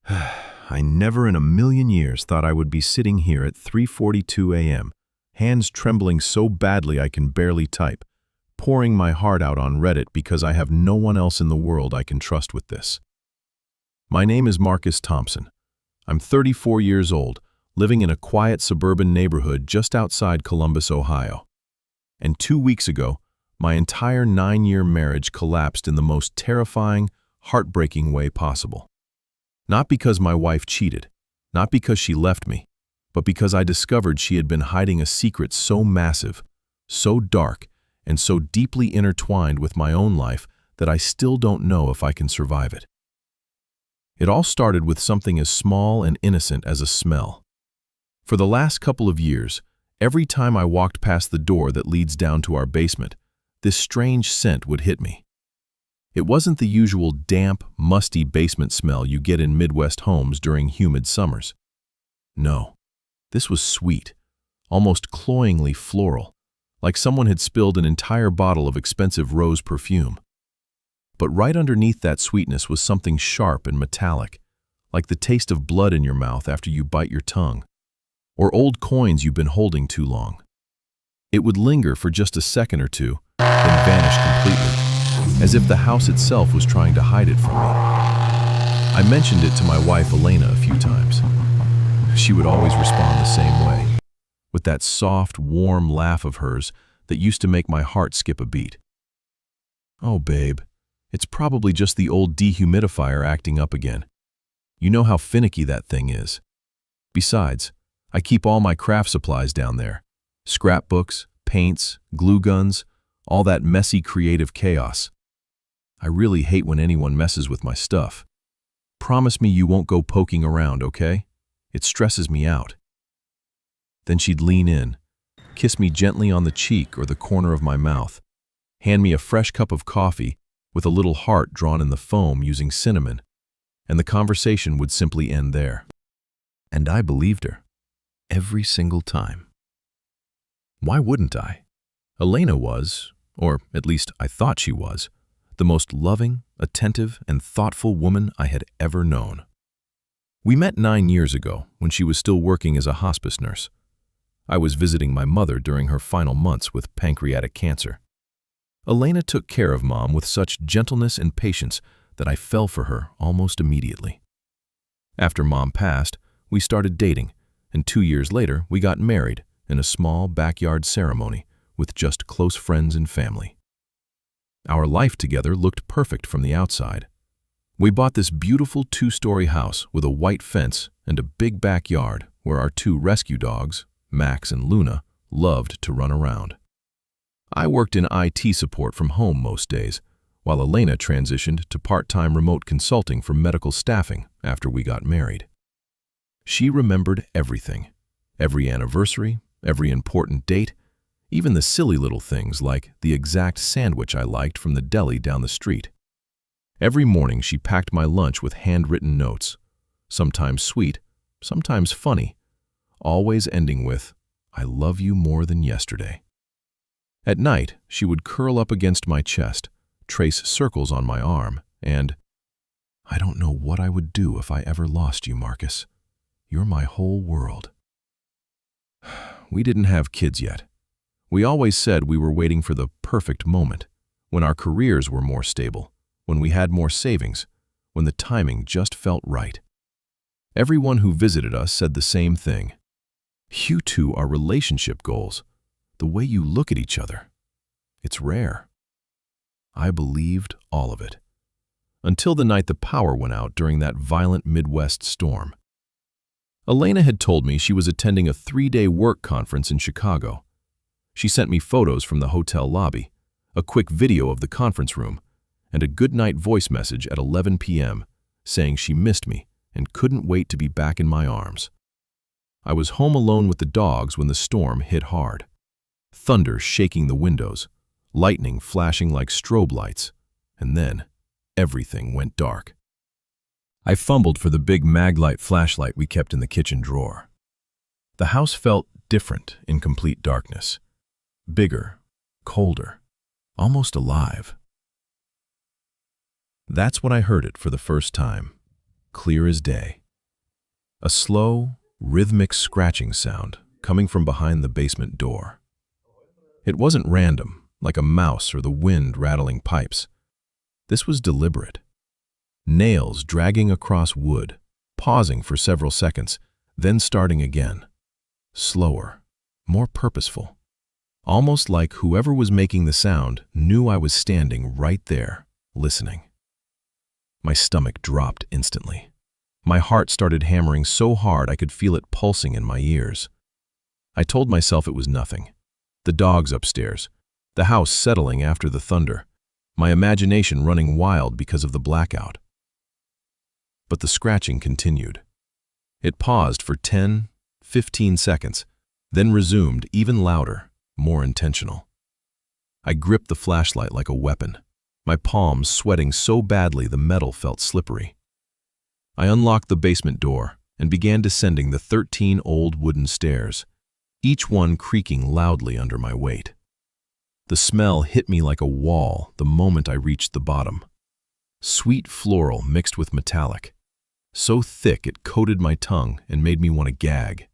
I never in a million years thought I would be sitting here at 3:42 a.m., hands trembling so badly I can barely type, pouring my heart out on Reddit because I have no one else in the world I can trust with this. My name is Marcus Thompson. I'm 34 years old, living in a quiet suburban neighborhood just outside Columbus, Ohio. And 2 weeks ago, my entire 9-year marriage collapsed in the most terrifying, heartbreaking way possible. Not because my wife cheated, not because she left me, but because I discovered she had been hiding a secret so massive, so dark, and so deeply intertwined with my own life that I still don't know if I can survive it. It all started with something as small and innocent as a smell. For the last couple of years, every time I walked past the door that leads down to our basement, this strange scent would hit me. It wasn't the usual damp, musty basement smell you get in Midwest homes during humid summers. No, this was sweet, almost cloyingly floral, like someone had spilled an entire bottle of expensive rose perfume. But right underneath that sweetness was something sharp and metallic, like the taste of blood in your mouth after you bite your tongue, or old coins you've been holding too long. It would linger for just a second or two, then vanish completely, as if the house itself was trying to hide it from me. I mentioned it to my wife Elena a few times. She would always respond the same way, with that soft, warm laugh of hers that used to make my heart skip a beat. "Oh, babe, it's probably just the old dehumidifier acting up again. You know how finicky that thing is. Besides, I keep all my craft supplies down there. Scrapbooks, paints, glue guns, all that messy creative chaos. I really hate when anyone messes with my stuff. Promise me you won't go poking around, okay? It stresses me out." Then she'd lean in, kiss me gently on the cheek or the corner of my mouth, hand me a fresh cup of coffee with a little heart drawn in the foam using cinnamon, and the conversation would simply end there. And I believed her, every single time. Why wouldn't I? Elena was, or at least I thought she was, the most loving, attentive, and thoughtful woman I had ever known. We met 9 years ago when she was still working as a hospice nurse. I was visiting my mother during her final months with pancreatic cancer. Elena took care of Mom with such gentleness and patience that I fell for her almost immediately. After Mom passed, we started dating, and 2 years later we got married in a small backyard ceremony with just close friends and family. Our life together looked perfect from the outside. We bought this beautiful 2-story house with a white fence and a big backyard where our 2 rescue dogs, Max and Luna, loved to run around. I worked in IT support from home most days, while Elena transitioned to part-time remote consulting for medical staffing after we got married. She remembered everything, every anniversary, every important date, even the silly little things like the exact sandwich I liked from the deli down the street. Every morning she packed my lunch with handwritten notes, sometimes sweet, sometimes funny, always ending with, "I love you more than yesterday." At night, she would curl up against my chest, trace circles on my arm, and, "I don't know what I would do if I ever lost you, Marcus. You're my whole world." We didn't have kids yet. We always said we were waiting for the perfect moment, when our careers were more stable, when we had more savings, when the timing just felt right. Everyone who visited us said the same thing. "You two are relationship goals. The way you look at each other. It's rare." I believed all of it. Until the night the power went out during that violent Midwest storm. Elena had told me she was attending a 3-day work conference in Chicago. She sent me photos from the hotel lobby, a quick video of the conference room, and a goodnight voice message at 11 p.m. saying she missed me and couldn't wait to be back in my arms. I was home alone with the dogs when the storm hit hard. Thunder shaking the windows, lightning flashing like strobe lights, and then everything went dark. I fumbled for the big Maglite flashlight we kept in the kitchen drawer. The house felt different in complete darkness. Bigger, colder, almost alive. That's when I heard it for the first time. clear as day. A slow, rhythmic scratching sound coming from behind the basement door. It wasn't random, like a mouse or the wind rattling pipes. This was deliberate. Nails dragging across wood, pausing for several seconds, then starting again. Slower, more purposeful. Almost like whoever was making the sound knew I was standing right there, listening. My stomach dropped instantly. My heart started hammering so hard I could feel it pulsing in my ears. I told myself it was nothing. The dogs upstairs, the house settling after the thunder, my imagination running wild because of the blackout. But the scratching continued. It paused for 10, 15 seconds, then resumed even louder, more intentional. I gripped the flashlight like a weapon, my palms sweating so badly the metal felt slippery. I unlocked the basement door and began descending the 13 old wooden stairs, each one creaking loudly under my weight. The smell hit me like a wall the moment I reached the bottom. Sweet floral mixed with metallic, so thick it coated my tongue and made me want to gag.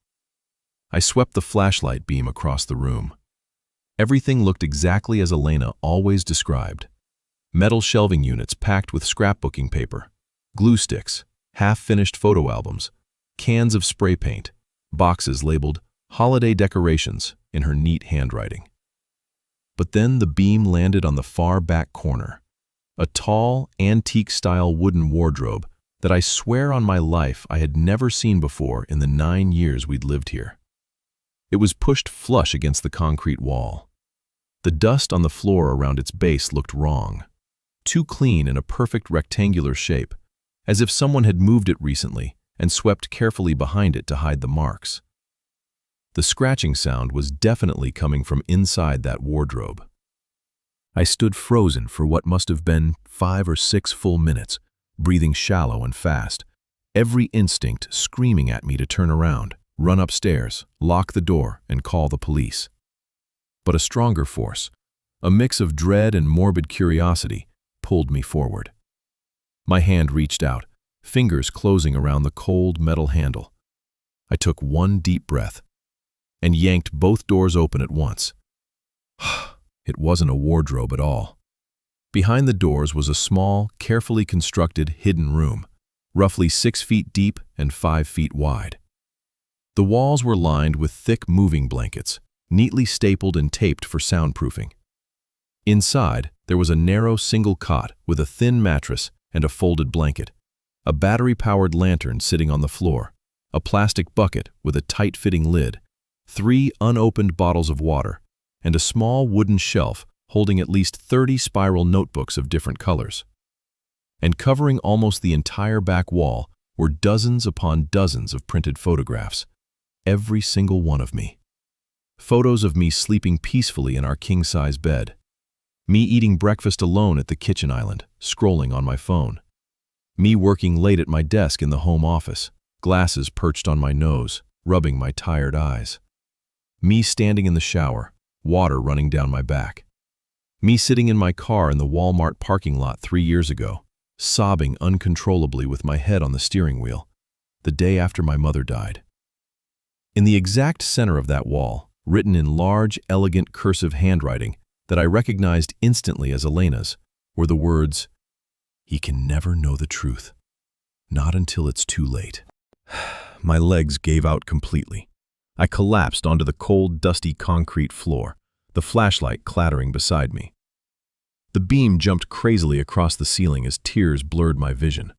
I swept the flashlight beam across the room. Everything looked exactly as Elena always described. Metal shelving units packed with scrapbooking paper, glue sticks, half-finished photo albums, cans of spray paint, boxes labeled holiday decorations in her neat handwriting. But then the beam landed on the far back corner, a tall, antique-style wooden wardrobe that I swear on my life I had never seen before in the 9 years we'd lived here. It was pushed flush against the concrete wall. The dust on the floor around its base looked wrong, too clean in a perfect rectangular shape, as if someone had moved it recently and swept carefully behind it to hide the marks. The scratching sound was definitely coming from inside that wardrobe. I stood frozen for what must have been 5 or 6 full minutes, breathing shallow and fast, every instinct screaming at me to turn around, run upstairs, lock the door, and call the police. But a stronger force, a mix of dread and morbid curiosity, pulled me forward. My hand reached out, fingers closing around the cold metal handle. I took one deep breath and yanked both doors open at once. It wasn't a wardrobe at all. Behind the doors was a small, carefully constructed hidden room, roughly 6 feet deep and 5 feet wide. The walls were lined with thick moving blankets, neatly stapled and taped for soundproofing. Inside, there was a narrow single cot with a thin mattress and a folded blanket, a battery-powered lantern sitting on the floor, a plastic bucket with a tight-fitting lid, 3 unopened bottles of water, and a small wooden shelf holding at least 30 spiral notebooks of different colors. And covering almost the entire back wall were dozens upon dozens of printed photographs, every single one of me. Photos of me sleeping peacefully in our king-size bed, me eating breakfast alone at the kitchen island, scrolling on my phone, me working late at my desk in the home office, glasses perched on my nose, rubbing my tired eyes, me standing in the shower, water running down my back, me sitting in my car in the Walmart parking lot 3 years ago, sobbing uncontrollably with my head on the steering wheel, the day after my mother died. In the exact center of that wall, written in large, elegant cursive handwriting that I recognized instantly as Elena's, were the words, "He can never know the truth. Not until it's too late." My legs gave out completely. I collapsed onto the cold, dusty concrete floor, the flashlight clattering beside me. The beam jumped crazily across the ceiling as tears blurred my vision.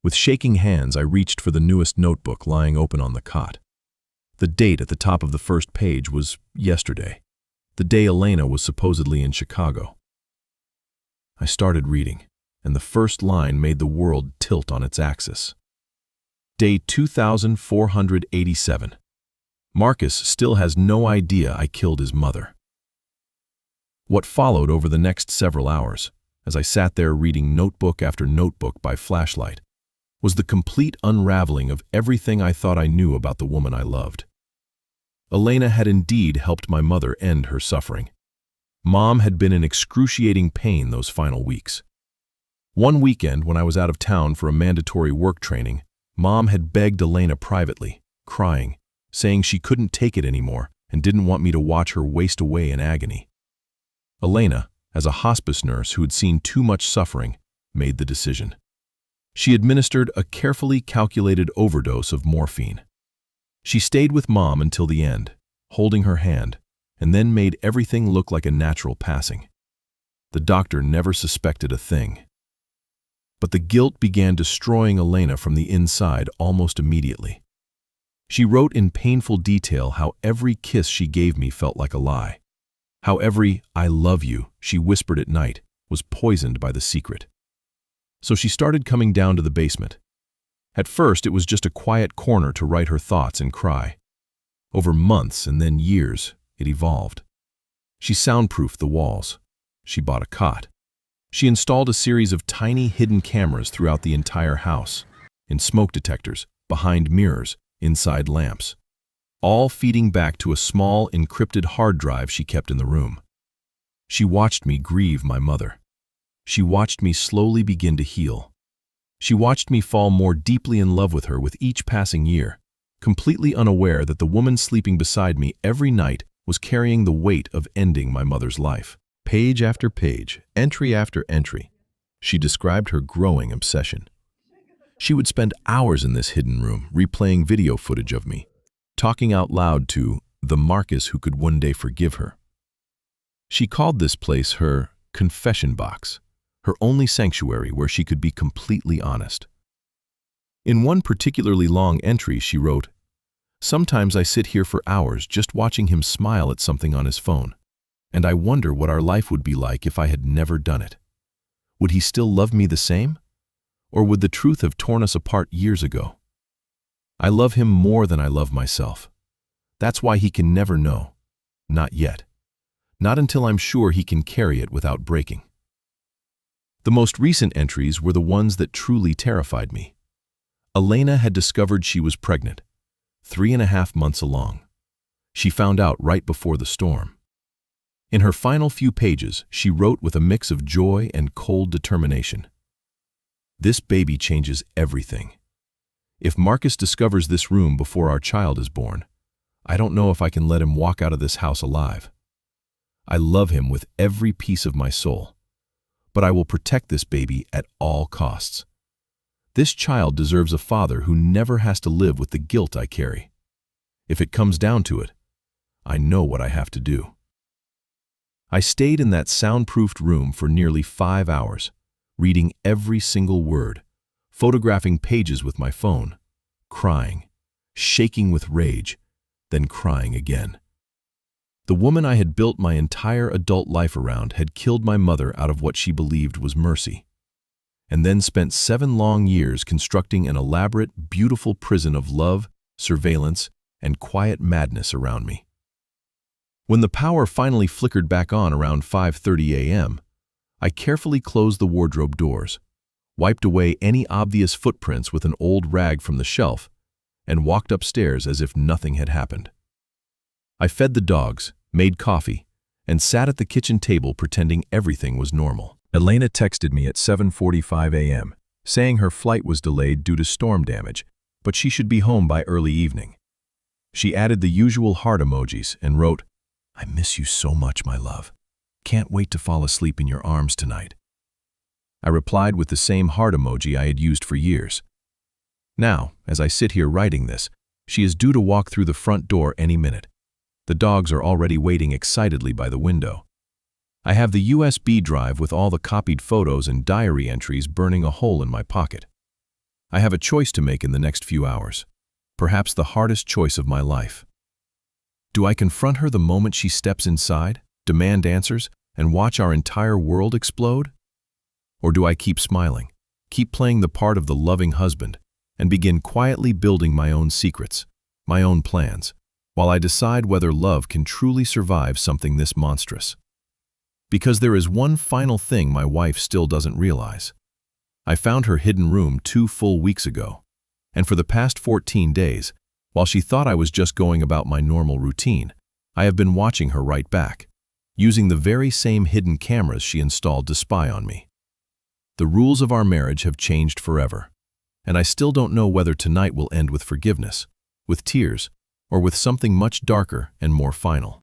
With shaking hands, I reached for the newest notebook lying open on the cot. The date at the top of the first page was yesterday, the day Elena was supposedly in Chicago. I started reading, and the first line made the world tilt on its axis. Day 2487. Marcus still has no idea I killed his mother. What followed over the next several hours, as I sat there reading notebook after notebook by flashlight, was the complete unraveling of everything I thought I knew about the woman I loved. Elena had indeed helped my mother end her suffering. Mom had been in excruciating pain those final weeks. One weekend, when I was out of town for a mandatory work training, Mom had begged Elena privately, crying, saying she couldn't take it anymore and didn't want me to watch her waste away in agony. Elena, as a hospice nurse who had seen too much suffering, made the decision. She administered a carefully calculated overdose of morphine. She stayed with Mom until the end, holding her hand, and then made everything look like a natural passing. The doctor never suspected a thing. But the guilt began destroying Elena from the inside almost immediately. She wrote in painful detail how every kiss she gave me felt like a lie, how every "I love you" she whispered at night was poisoned by the secret. So she started coming down to the basement. At first, it was just a quiet corner to write her thoughts and cry. Over months and then years, it evolved. She soundproofed the walls. She bought a cot. She installed a series of tiny hidden cameras throughout the entire house, in smoke detectors, behind mirrors, inside lamps, all feeding back to a small encrypted hard drive she kept in the room. She watched me grieve my mother. She watched me slowly begin to heal. She watched me fall more deeply in love with her with each passing year, completely unaware that the woman sleeping beside me every night was carrying the weight of ending my mother's life. Page after page, entry after entry, she described her growing obsession. She would spend hours in this hidden room, replaying video footage of me, talking out loud to the Marcus who could one day forgive her. She called this place her confession box, her only sanctuary where she could be completely honest. In one particularly long entry, she wrote, "Sometimes I sit here for hours just watching him smile at something on his phone, and I wonder what our life would be like if I had never done it. Would he still love me the same? Or would the truth have torn us apart years ago? I love him more than I love myself. That's why he can never know. Not yet. Not until I'm sure he can carry it without breaking." The most recent entries were the ones that truly terrified me. Elena had discovered she was pregnant, 3.5 months along. She found out right before the storm. In her final few pages, she wrote with a mix of joy and cold determination. "This baby changes everything. If Marcus discovers this room before our child is born, I don't know if I can let him walk out of this house alive. I love him with every piece of my soul, but I will protect this baby at all costs. This child deserves a father who never has to live with the guilt I carry. If it comes down to it, I know what I have to do." I stayed in that soundproofed room for nearly 5 hours, reading every single word, photographing pages with my phone, crying, shaking with rage, then crying again. The woman I had built my entire adult life around had killed my mother out of what she believed was mercy, and then spent 7 long years constructing an elaborate, beautiful prison of love, surveillance, and quiet madness around me. When the power finally flickered back on around 5:30 a.m., I carefully closed the wardrobe doors, wiped away any obvious footprints with an old rag from the shelf, and walked upstairs as if nothing had happened. I fed the dogs, made coffee, and sat at the kitchen table pretending everything was normal. Elena texted me at 7:45 a.m., saying her flight was delayed due to storm damage, but she should be home by early evening. She added the usual heart emojis and wrote, "I miss you so much, my love. Can't wait to fall asleep in your arms tonight." I replied with the same heart emoji I had used for years. Now, as I sit here writing this, she is due to walk through the front door any minute. The dogs are already waiting excitedly by the window. I have the USB drive with all the copied photos and diary entries burning a hole in my pocket. I have a choice to make in the next few hours, perhaps the hardest choice of my life. Do I confront her the moment she steps inside, demand answers, and watch our entire world explode? Or do I keep smiling, keep playing the part of the loving husband, and begin quietly building my own secrets, my own plans, while I decide whether love can truly survive something this monstrous? Because there is one final thing my wife still doesn't realize. I found her hidden room 2 full weeks ago, and for the past 14 days, while she thought I was just going about my normal routine, I have been watching her right back, using the very same hidden cameras she installed to spy on me. The rules of our marriage have changed forever. And I still don't know whether tonight will end with forgiveness, with tears, or with something much darker and more final.